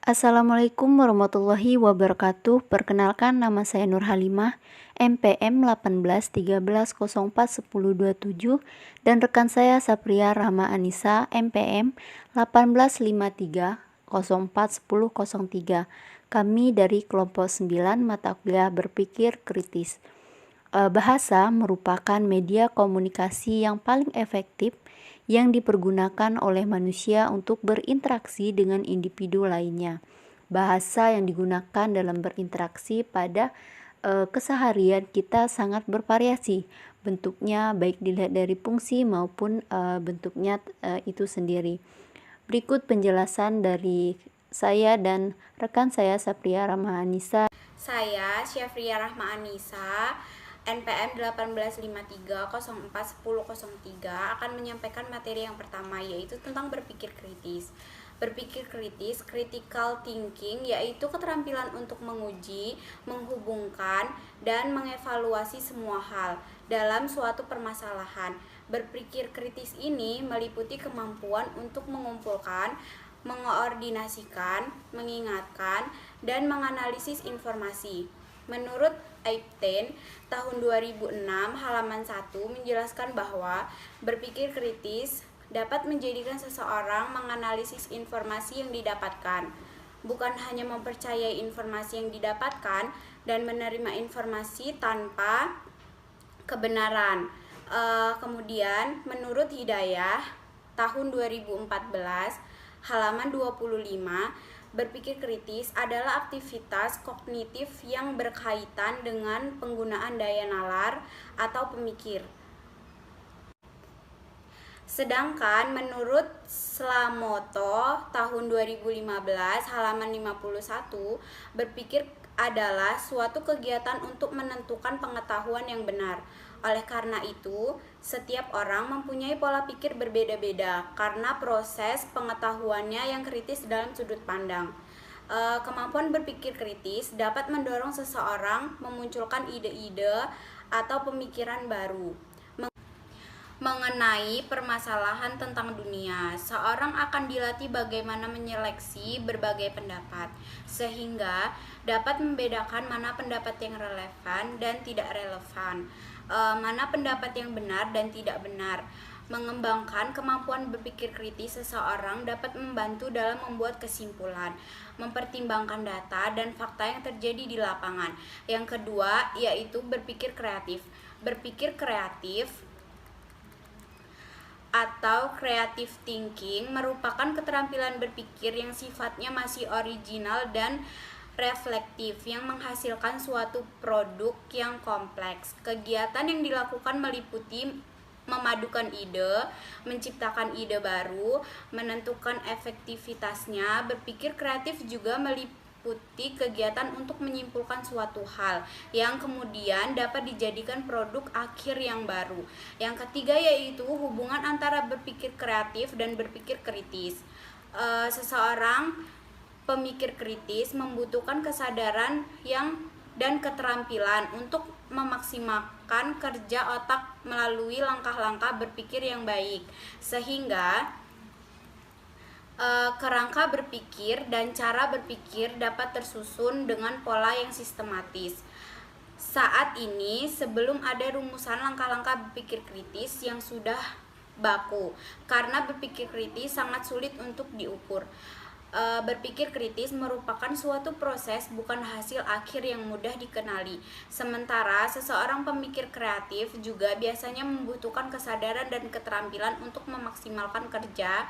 Assalamualaikum warahmatullahi wabarakatuh. Perkenalkan, nama saya Nur Halimah, NPM 1813041027, dan rekan saya Sapria Rahma Anissa, NPM 1853041003. Kami dari kelompok 9 mata kuliah berpikir kritis. Bahasa merupakan media komunikasi yang paling efektif yang dipergunakan oleh manusia untuk berinteraksi dengan individu lainnya. Bahasa yang digunakan dalam berinteraksi pada keseharian kita sangat bervariasi. Bentuknya baik dilihat dari fungsi maupun bentuknya itu sendiri. Berikut penjelasan dari saya dan rekan saya Sapria Rahma Anissa. Saya Syafria Rahma Anissa, NPM 1853041003 akan menyampaikan materi yang pertama, yaitu tentang berpikir kritis. Berpikir kritis, critical thinking, yaitu keterampilan untuk menguji, menghubungkan, dan mengevaluasi semua hal dalam suatu permasalahan. Berpikir kritis ini meliputi kemampuan untuk mengumpulkan, mengoordinasikan, mengingatkan, dan menganalisis informasi. Menurut Einstein, tahun 2006 halaman 1 menjelaskan bahwa berpikir kritis dapat menjadikan seseorang menganalisis informasi yang didapatkan, bukan hanya mempercayai informasi yang didapatkan dan menerima informasi tanpa kebenaran. Kemudian menurut Hidayah tahun 2014 halaman 25, berpikir kritis adalah aktivitas kognitif yang berkaitan dengan penggunaan daya nalar atau pemikir. Sedangkan menurut Slamoto tahun 2015 halaman 51, berpikir adalah suatu kegiatan untuk menentukan pengetahuan yang benar. Oleh karena itu, setiap orang mempunyai pola pikir berbeda-beda karena proses pengetahuannya yang kritis dalam sudut pandang. Kemampuan berpikir kritis dapat mendorong seseorang memunculkan ide-ide atau pemikiran baru mengenai permasalahan tentang dunia. Seorang akan dilatih bagaimana menyeleksi berbagai pendapat, sehingga dapat membedakan mana pendapat yang relevan dan tidak relevan, mana pendapat yang benar dan tidak benar. Mengembangkan kemampuan berpikir kritis seseorang dapat membantu dalam membuat kesimpulan, mempertimbangkan data dan fakta yang terjadi di lapangan. Yang kedua, yaitu berpikir kreatif. Berpikir kreatif atau creative thinking merupakan keterampilan berpikir yang sifatnya masih original dan reflektif yang menghasilkan suatu produk yang kompleks. Kegiatan yang dilakukan meliputi memadukan ide, menciptakan ide baru, menentukan efektivitasnya. Berpikir kreatif juga meliputi kegiatan untuk menyimpulkan suatu hal yang kemudian dapat dijadikan produk akhir yang baru. Yang ketiga yaitu hubungan antara berpikir kreatif dan berpikir kritis. Seseorang pemikir kritis membutuhkan kesadaran dan keterampilan untuk memaksimalkan kerja otak melalui langkah-langkah berpikir yang baik, sehingga kerangka berpikir dan cara berpikir dapat tersusun dengan pola yang sistematis. Saat ini, sebelum ada rumusan langkah-langkah berpikir kritis yang sudah baku, karena berpikir kritis sangat sulit untuk diukur. Berpikir kritis merupakan suatu proses, bukan hasil akhir yang mudah dikenali. Sementara seseorang pemikir kreatif juga biasanya membutuhkan kesadaran dan keterampilan untuk memaksimalkan kerja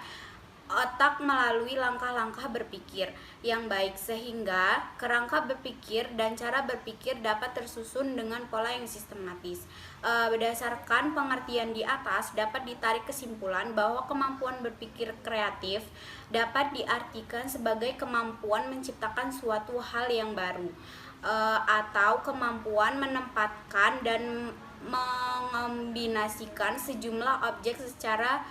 otak melalui langkah-langkah berpikir yang baik, sehingga kerangka berpikir dan cara berpikir dapat tersusun dengan pola yang sistematis. Berdasarkan pengertian di atas, dapat ditarik kesimpulan bahwa kemampuan berpikir kreatif dapat diartikan sebagai kemampuan menciptakan suatu hal yang baru, atau kemampuan menempatkan dan mengombinasikan sejumlah objek secara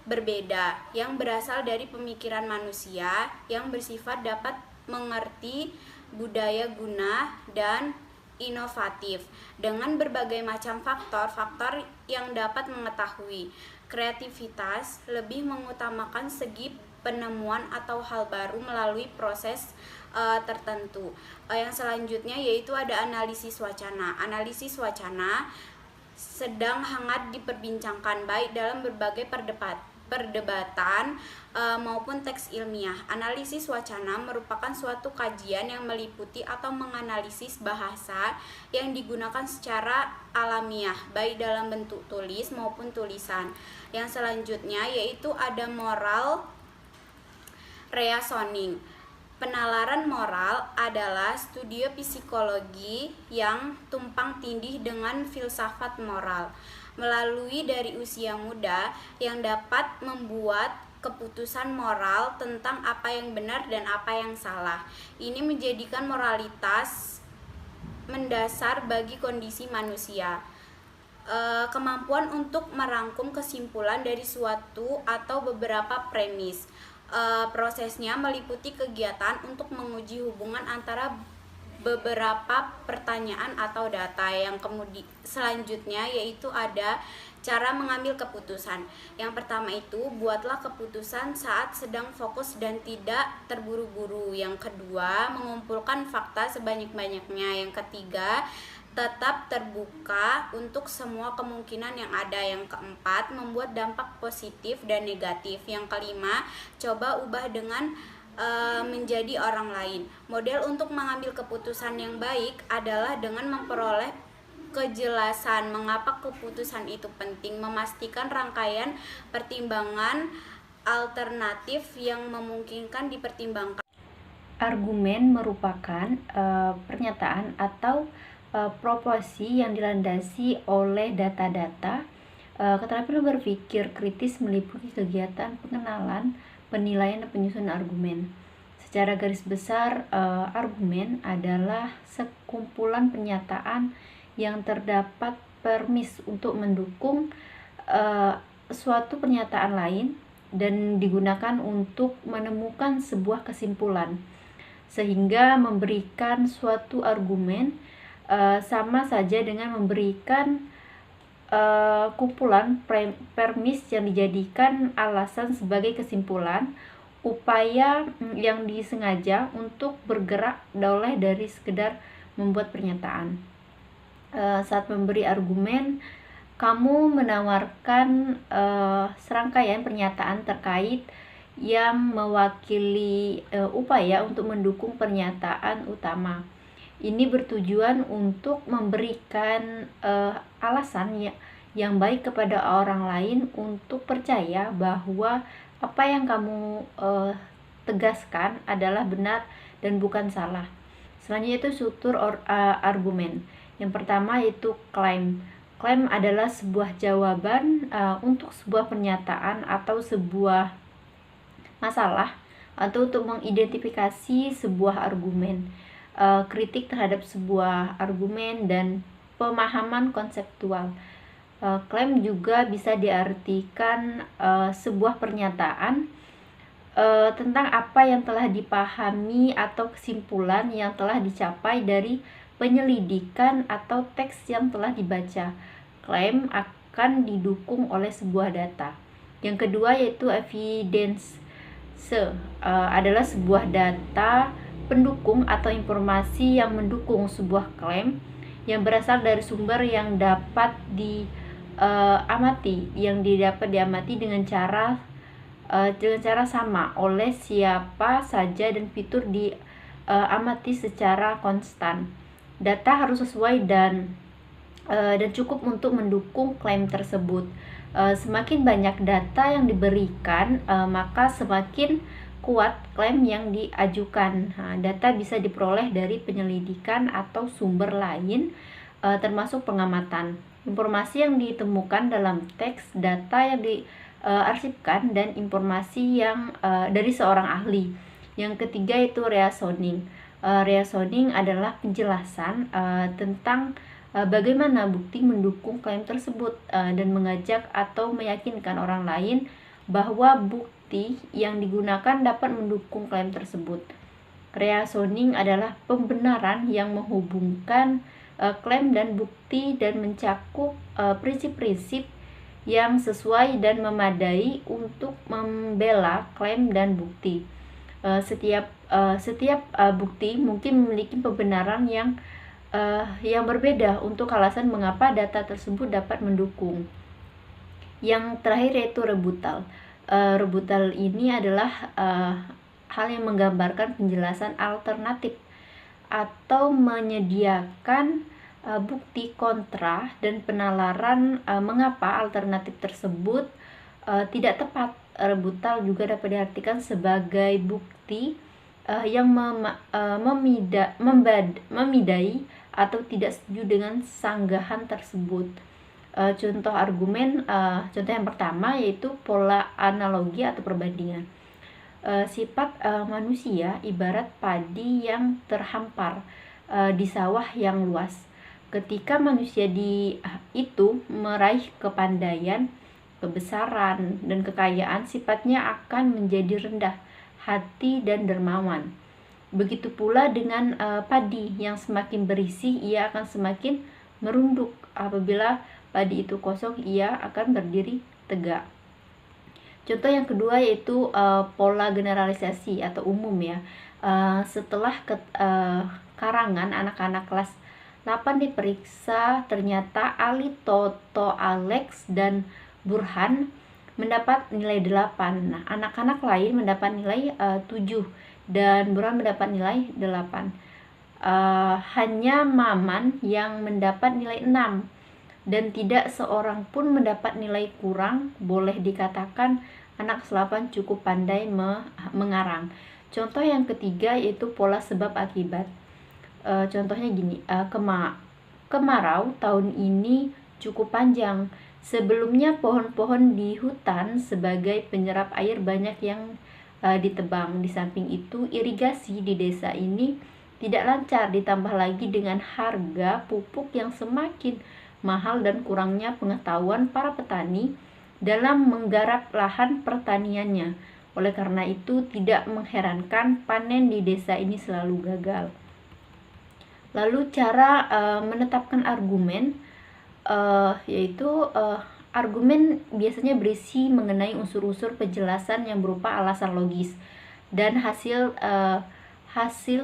berbeda yang berasal dari pemikiran manusia yang bersifat dapat mengerti budaya guna dan inovatif dengan berbagai macam faktor yang dapat mengetahui. Kreativitas lebih mengutamakan segi penemuan atau hal baru melalui proses tertentu. Yang selanjutnya yaitu ada analisis wacana. Analisis wacana sedang hangat diperbincangkan baik dalam berbagai perdebatan maupun teks ilmiah. Analisis wacana merupakan suatu kajian yang meliputi atau menganalisis bahasa yang digunakan secara alamiah, baik dalam bentuk tulis maupun tulisan. Yang selanjutnya yaitu ada moral reasoning. Penalaran moral adalah studi psikologi yang tumpang tindih dengan filsafat moral melalui dari usia muda yang dapat membuat keputusan moral tentang apa yang benar dan apa yang salah. Ini menjadikan moralitas mendasar bagi kondisi manusia. Kemampuan untuk merangkum kesimpulan dari suatu atau beberapa premis. Prosesnya meliputi kegiatan untuk menguji hubungan antara beberapa pertanyaan atau data. Yang kemudian selanjutnya yaitu ada cara mengambil keputusan. Yang pertama itu buatlah keputusan saat sedang fokus dan tidak terburu-buru. Yang kedua, mengumpulkan fakta sebanyak-banyaknya. Yang ketiga, tetap terbuka untuk semua kemungkinan yang ada. Yang keempat, membuat dampak positif dan negatif. Yang kelima, coba ubah dengan menjadi orang lain. Model untuk mengambil keputusan yang baik adalah dengan memperoleh kejelasan mengapa keputusan itu penting, memastikan rangkaian pertimbangan alternatif yang memungkinkan dipertimbangkan. Argumen merupakan pernyataan atau proposi yang dilandasi oleh data-data. Keterampilan berpikir kritis meliputi kegiatan pengenalan, penilaian, dan penyusunan argumen. Secara garis besar, argumen adalah sekumpulan pernyataan yang terdapat premis untuk mendukung suatu pernyataan lain dan digunakan untuk menemukan sebuah kesimpulan. Sehingga memberikan suatu argumen sama saja dengan memberikan kumpulan premis yang dijadikan alasan sebagai kesimpulan upaya yang disengaja untuk bergerak dari sekedar membuat pernyataan. Saat memberi argumen, kamu menawarkan serangkaian pernyataan terkait yang mewakili upaya untuk mendukung pernyataan utama. Ini bertujuan untuk memberikan alasan yang baik kepada orang lain untuk percaya bahwa apa yang kamu tegaskan adalah benar dan bukan salah. Selanjutnya itu struktur argumen. Yang pertama yaitu klaim. Klaim adalah sebuah jawaban untuk sebuah pernyataan atau sebuah masalah atau untuk mengidentifikasi sebuah argumen. Kritik terhadap sebuah argumen dan pemahaman konseptual. Klaim juga bisa diartikan sebuah pernyataan tentang apa yang telah dipahami atau kesimpulan yang telah dicapai dari penyelidikan atau teks yang telah dibaca. Klaim akan didukung oleh sebuah data. Yang kedua yaitu evidence. Adalah sebuah data pendukung atau informasi yang mendukung sebuah klaim yang berasal dari sumber yang dapat diamati dengan cara sama oleh siapa saja dan fitur diamati secara konstan. Data harus sesuai dan cukup untuk mendukung klaim tersebut. Semakin banyak data yang diberikan, maka semakin kuat klaim yang diajukan. Data bisa diperoleh dari penyelidikan atau sumber lain, termasuk pengamatan. Informasi yang ditemukan dalam teks, data yang diarsipkan, dan informasi yang dari seorang ahli. Yang ketiga itu reasoning. Reasoning adalah penjelasan tentang bagaimana bukti mendukung klaim tersebut dan mengajak atau meyakinkan orang lain bahwa bukti yang digunakan dapat mendukung klaim tersebut. Reasoning adalah pembenaran yang menghubungkan klaim dan bukti dan mencakup prinsip-prinsip yang sesuai dan memadai untuk membela klaim dan bukti. Setiap bukti mungkin memiliki pembenaran yang berbeda untuk alasan mengapa data tersebut dapat mendukung. Yang terakhir yaitu rebutal. Rebutal ini adalah hal yang menggambarkan penjelasan alternatif atau menyediakan bukti kontra dan penalaran mengapa alternatif tersebut tidak tepat. Rebutal juga dapat diartikan sebagai bukti yang memidai atau tidak setuju dengan sanggahan tersebut. Contoh yang pertama yaitu pola analogi atau perbandingan. Sifat manusia ibarat padi yang terhampar di sawah yang luas. Ketika manusia itu meraih kepandaian, kebesaran, dan kekayaan, sifatnya akan menjadi rendah hati dan dermawan. Begitu pula dengan padi yang semakin berisi, ia akan semakin merunduk. Apabila padi itu kosong, ia akan berdiri tegak. Contoh yang kedua yaitu pola generalisasi atau umum ya. Setelah karangan anak-anak kelas 8 diperiksa, ternyata Ali, Toto, Alex, dan Burhan mendapat nilai 8. Nah, anak-anak lain mendapat nilai 7 dan Burhan mendapat nilai 8. Hanya Maman yang mendapat nilai 6 dan tidak seorang pun mendapat nilai kurang. Boleh dikatakan anak kelas 8 cukup pandai mengarang. Contoh yang ketiga yaitu pola sebab akibat. Contohnya gini, kemarau tahun ini cukup panjang. Sebelumnya pohon-pohon di hutan sebagai penyerap air banyak yang ditebang. Di samping itu, irigasi di desa ini tidak lancar, ditambah lagi dengan harga pupuk yang semakin mahal dan kurangnya pengetahuan para petani dalam menggarap lahan pertaniannya. Oleh karena itu, tidak mengherankan panen di desa ini selalu gagal. Lalu cara menetapkan argumen yaitu argumen biasanya berisi mengenai unsur-unsur penjelasan yang berupa alasan logis dan hasil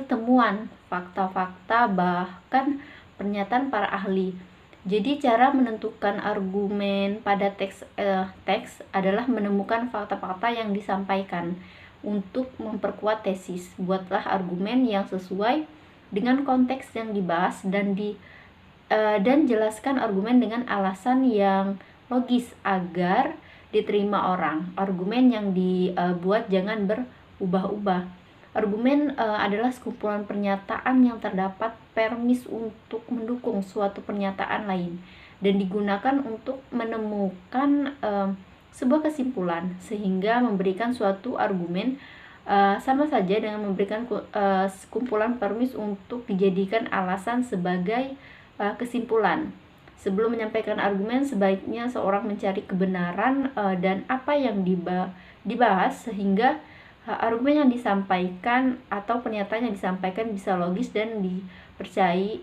temuan, fakta-fakta, bahkan pernyataan para ahli. Jadi cara menentukan argumen pada teks adalah menemukan fakta-fakta yang disampaikan. Untuk memperkuat tesis, buatlah argumen yang sesuai dengan konteks yang dibahas dan jelaskan argumen dengan alasan yang logis agar diterima orang. Argumen yang dibuat jangan berubah-ubah. Argumen adalah sekumpulan pernyataan yang terdapat premis untuk mendukung suatu pernyataan lain dan digunakan untuk menemukan sebuah kesimpulan, sehingga memberikan suatu argumen sama saja dengan memberikan kumpulan premis untuk dijadikan alasan sebagai kesimpulan. Sebelum menyampaikan argumen, sebaiknya seorang mencari kebenaran dan apa yang dibahas sehingga argumen yang disampaikan atau pernyataan yang disampaikan bisa logis dan dipercayai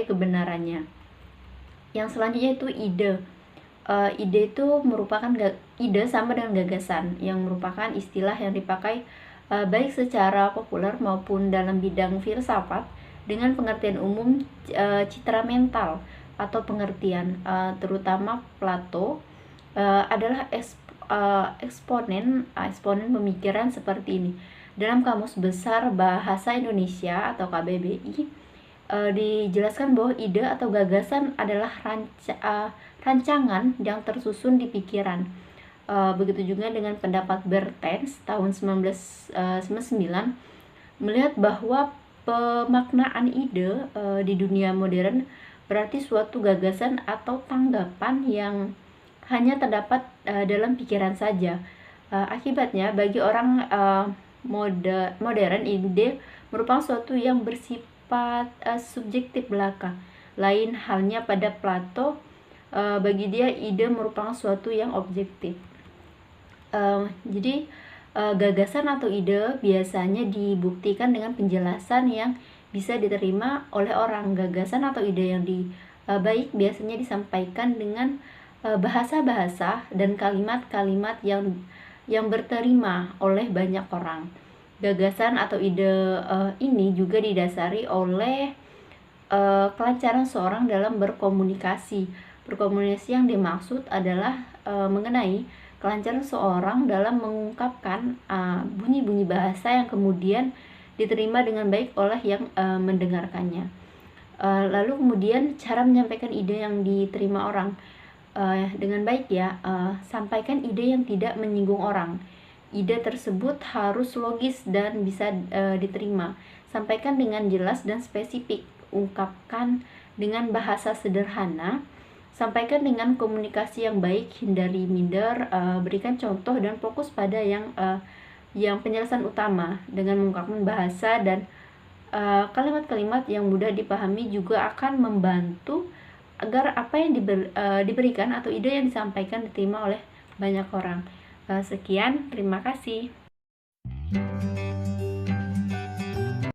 kebenarannya. Yang selanjutnya itu ide. Ide itu merupakan ide sama dengan gagasan, yang merupakan istilah yang dipakai baik secara populer maupun dalam bidang filsafat dengan pengertian umum citra mental atau pengertian. Terutama Plato adalah eksponen pemikiran seperti ini. Dalam Kamus Besar Bahasa Indonesia atau KBBI dijelaskan bahwa ide atau gagasan adalah rancangan yang tersusun di pikiran. Begitu juga dengan pendapat Bertens tahun 1999 melihat bahwa pemaknaan ide di dunia modern berarti suatu gagasan atau tanggapan yang hanya terdapat dalam pikiran saja. Akibatnya bagi orang modern, ide merupakan suatu yang bersifat subjektif belaka. Lain halnya pada Plato, bagi dia ide merupakan suatu yang objektif. Jadi gagasan atau ide biasanya dibuktikan dengan penjelasan yang bisa diterima oleh orang. Gagasan atau ide yang baik biasanya disampaikan dengan bahasa-bahasa dan kalimat-kalimat yang berterima oleh banyak orang. Gagasan atau ide ini juga didasari oleh kelancaran seorang dalam berkomunikasi. Berkomunikasi yang dimaksud adalah mengenai kelancaran seorang dalam mengungkapkan bunyi-bunyi bahasa yang kemudian diterima dengan baik oleh yang mendengarkannya. Lalu kemudian cara menyampaikan ide yang diterima orang dengan baik ya, sampaikan ide yang tidak menyinggung orang. Ide tersebut harus logis dan bisa diterima. Sampaikan dengan jelas dan spesifik. Ungkapkan dengan bahasa sederhana. Sampaikan dengan komunikasi yang baik, hindari minder, berikan contoh dan fokus pada yang penjelasan utama. Dengan mengungkapkan bahasa dan kalimat-kalimat yang mudah dipahami juga akan membantu agar apa yang diberikan atau ide yang disampaikan diterima oleh banyak orang. Sekian, terima kasih.